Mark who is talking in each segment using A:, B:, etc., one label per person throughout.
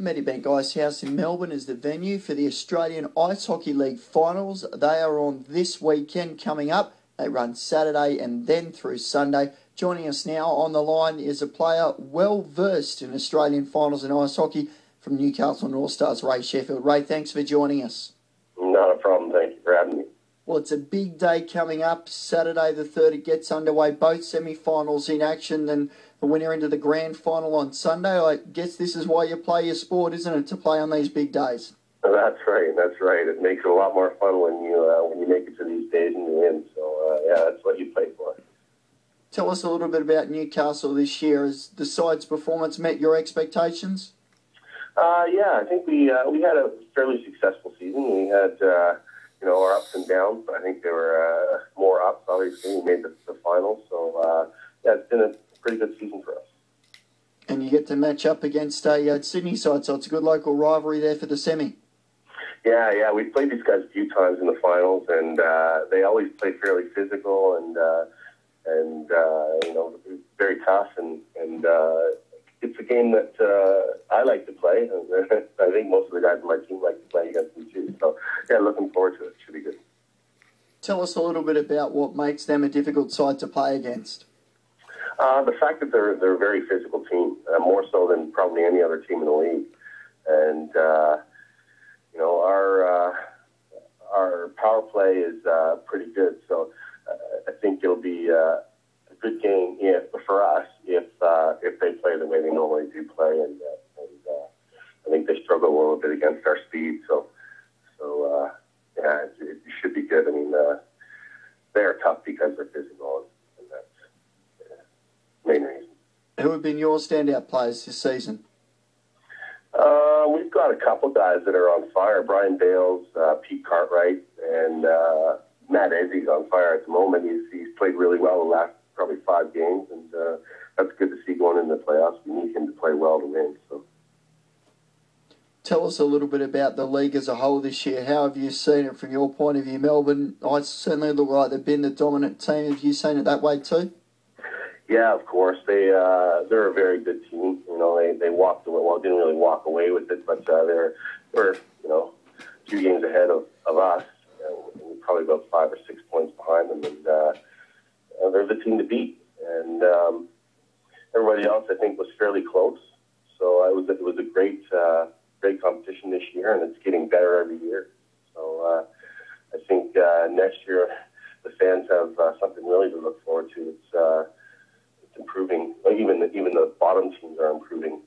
A: Medibank Icehouse in Melbourne is the venue for the Australian Ice Hockey League finals. They are on this weekend coming up. They run Saturday and then through Sunday. Joining us now on the line is a player well versed in Australian finals in ice hockey from Newcastle North Stars, Ray Sheffield. Ray, thanks for joining us.
B: Not a problem. Thank you for having me.
A: Well, it's a big day coming up. Saturday the 3rd, it gets underway. Both semi-finals in action, and the winner into the grand final on Sunday. I guess this is why you play your sport, isn't it, to play on these big days?
B: That's right. That's right. It makes it a lot more fun when you make it to these days and you win. So, that's what you play for.
A: Tell us a little bit about Newcastle this year. Has the side's performance met your expectations?
B: Yeah, I think we had a fairly successful season. We had our ups and downs, but I think there were more ups. Obviously, we made the finals, so it's been a pretty good season for us.
A: And you get to match up against a Sydney side, so it's a good local rivalry there for the semi.
B: Yeah, we've played these guys a few times in the finals, and they always play fairly physical and very tough, and it's a game that I like to play. I think most of the guys on my team like to play against them too. So, yeah, looking forward to it. Should be good.
A: Tell us a little bit about what makes them a difficult side to play against.
B: The fact that they're a very physical team, more so than probably any other team in the league, and our power play is pretty good. So I think it'll be a good game for us if they play the way they normally do play, and I think they struggle a little bit against our speed. So it should be good. I mean, they're tough because they're physical, and that's the main reason.
A: Who have been your standout players this season?
B: We've got a couple guys that are on fire. Brian Bales, Pete Cartwright, and Matt Ezzy's on fire at the moment. He's played really well the last probably 5 games, and that's good to see going into the playoffs. We need him to play well to win. So,
A: tell us a little bit about the league as a whole this year. How have you seen it from your point of view? Melbourne, I certainly look like they've been the dominant team. Have you seen it that way too?
B: Yeah, of course. They're a very good team. They walked away. Well, didn't really walk away with it, but they're 2 games ahead of us. We're probably about 5 or 6 points behind them, and they're the team to beat. And everybody else, I think, was fairly close. So it was a great competition this year, and it's getting better every year. So I think next year the fans have something really to look forward to. It's improving. Even the bottom teams are improving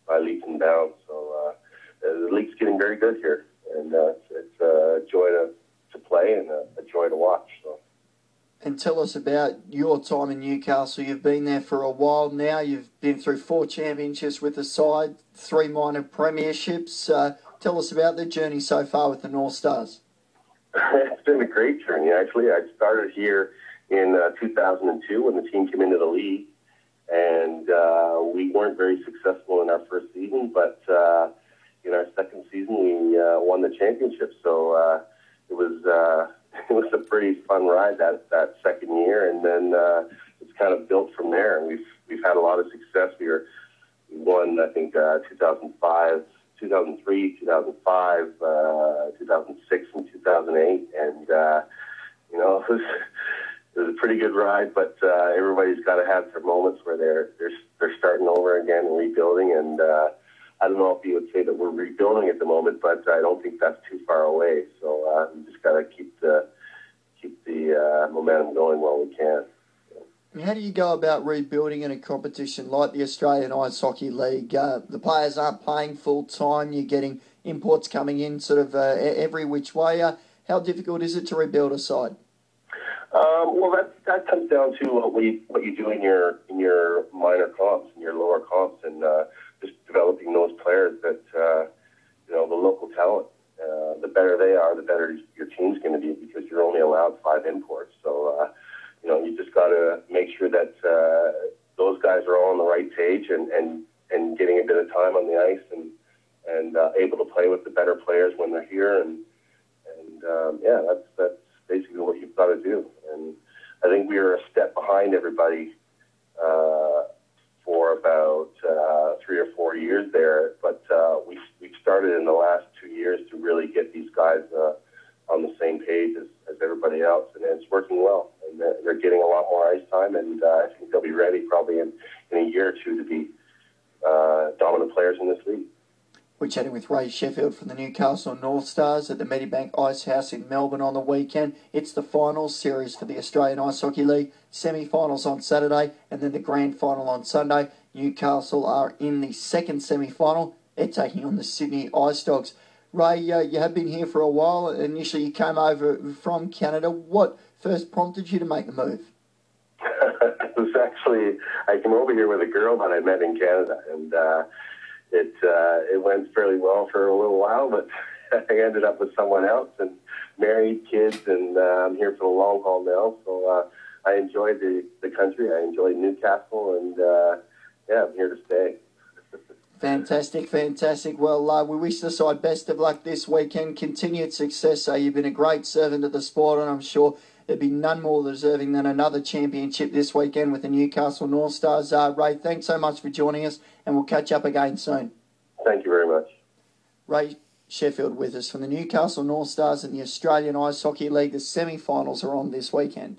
B: by leaps and bounds. So the league's getting very good here, and it's a joy to play and a joy to watch. So.
A: And tell us about your time in Newcastle. You've been there for a while now. You've been through 4 championships with the side, 3 minor premierships. Tell us about the journey so far with the North Stars.
B: It's been a great journey, actually. I started here in 2002 when the team came into the league, and we weren't very successful in our first season, but in our second season we won the championship. So it was a pretty fun ride that second year, and then it's kind of built from there. And we've had a lot of success. We won, I think, 2005, 2003, 2005, 2006, and 2008, and it was a pretty good ride, but everybody's got to have their moments where they're starting over again and rebuilding. And I don't know if you would say that we're rebuilding at the moment, but I don't think that's too far away. So we just got to keep the momentum going while we can.
A: How do you go about rebuilding in a competition like the Australian Ice Hockey League? The players aren't playing full time. You're getting imports coming in sort of every which way. How difficult is it to rebuild a side?
B: Well, that comes down to what you do in your minor comps, in your lower comps, and just developing those players that the local talent. The better they are, the better your team's going to be, because you're only allowed 5 imports. So you just got to make sure that those guys are all on the right page and getting a bit of time on the ice and able to play with the better players when they're here, and that's basically what you've got to do. And I think we were a step behind everybody for about 3 or 4 years there, but we year or two to be dominant players in this league.
A: We're chatting with Ray Sheffield from the Newcastle North Stars at the Medibank Ice House in Melbourne on the weekend. It's the finals series for the Australian Ice Hockey League. Semi-finals on Saturday and then the grand final on Sunday. Newcastle are in the second semi-final. They're taking on the Sydney Ice Dogs. Ray, you have been here for a while. Initially, you came over from Canada. What first prompted you to make the move?
B: It was actually, I came over here with a girl that I met in Canada, and it went fairly well for a little while, but I ended up with someone else and married, kids, and I'm here for the long haul now. So I enjoyed the country. I enjoyed Newcastle, and I'm here to stay.
A: Fantastic, fantastic. Well, we wish the side best of luck this weekend. Continued success. You've been a great servant of the sport, and I'm sure there'd be none more deserving than another championship this weekend with the Newcastle North Stars. Ray, thanks so much for joining us, and we'll catch up again soon.
B: Thank you very much.
A: Ray Sheffield with us from the Newcastle North Stars in the Australian Ice Hockey League. The semi-finals are on this weekend.